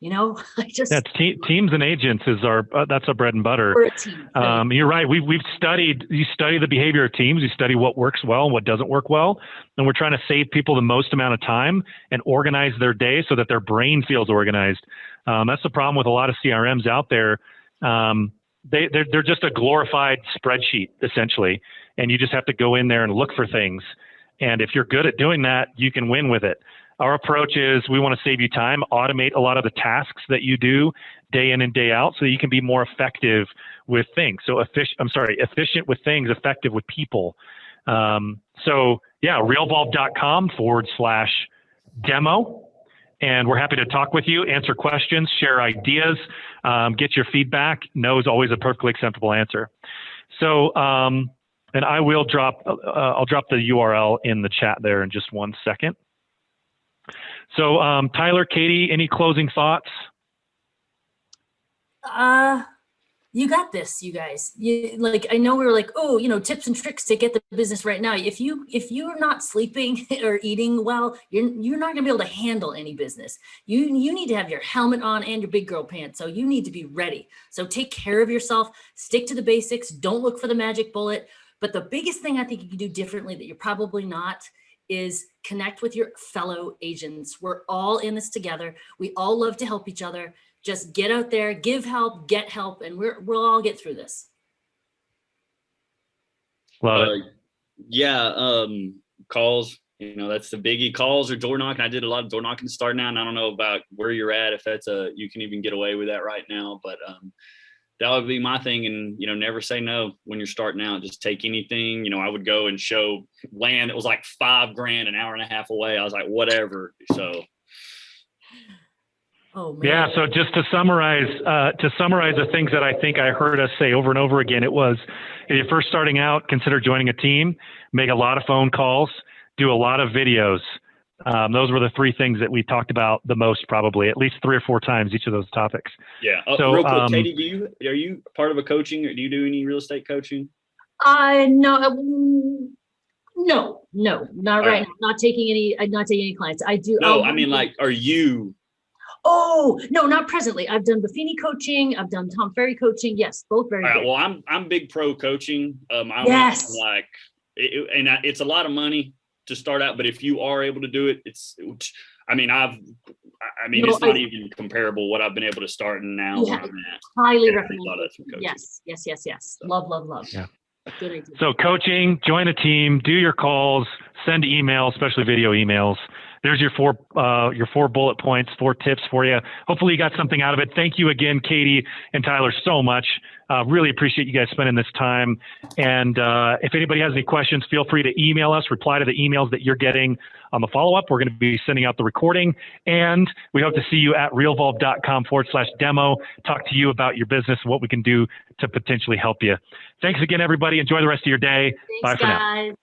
I just teams and agents is that's our bread and butter. Or a team, right? You're right. You study the behavior of teams, you study what works well and what doesn't work well, and we're trying to save people the most amount of time and organize their day so that their brain feels organized. That's the problem with a lot of CRMs out there. They're just a glorified spreadsheet essentially, and you just have to go in there and look for things. And if you're good at doing that, you can win with it. Our approach is we want to save you time, automate a lot of the tasks that you do day in and day out so that you can be more effective with things. So efficient with things, effective with people. Realvolve.com/demo. And we're happy to talk with you, answer questions, share ideas, get your feedback. No is always a perfectly acceptable answer. So, and I will I'll drop the URL in the chat there in just one second. So, Tyler, Katie, any closing thoughts? You got this, you guys. I know we were like, tips and tricks to get the business right now. If you're not sleeping or eating well, you're not gonna be able to handle any business. You need to have your helmet on and your big girl pants. So you need to be ready. So take care of yourself, stick to the basics, don't look for the magic bullet. But the biggest thing I think you can do differently that you're probably not is connect with your fellow agents. We're all in this together. We all love to help each other. Just get out there, give help, get help, and we'll all get through this. Love it. Yeah, calls, that's the biggie. Calls or door knocking. I did a lot of door knocking to start now, and I don't know about where you're at, if that's you can even get away with that right now, but that would be my thing. And, never say no when you're starting out. Just take anything. I would go and show land that was like $5,000 an hour and a half away. I was like, whatever. So. Oh, man. Yeah. So just to summarize the things that I think I heard us say over and over again, it was, if you're first starting out, consider joining a team, make a lot of phone calls, do a lot of videos. Those were the three things that we talked about the most, probably at least 3 or 4 times each of those topics. Yeah. So, real quick, Katie, are you part of a coaching, or do you do any real estate coaching? No, not right now. Not taking any clients. I do. No, I mean, are you? Oh, no, not presently. I've done Buffini coaching. I've done Tom Ferry coaching. Yes, both very good. Well, I'm big pro coaching. Yes. It's a lot of money to start out, but if you are able to do it, it's not even comparable what I've been able to start and now. Yeah, highly recommend. Yes. So. Love. Yeah. Good idea. So coaching, join a team, do your calls, send emails, especially video emails. there's your four bullet points, 4 tips for you. Hopefully you got something out of it. Thank you again, Katie and Tyler, so much. Really appreciate you guys spending this time. And if anybody has any questions, feel free to email us, reply to the emails that you're getting on the follow-up. We're going to be sending out the recording, and we hope to see you at realvolve.com/demo, talk to you about your business and what we can do to potentially help you. Thanks again, everybody. Enjoy the rest of your day. Thanks, Bye for now. guys.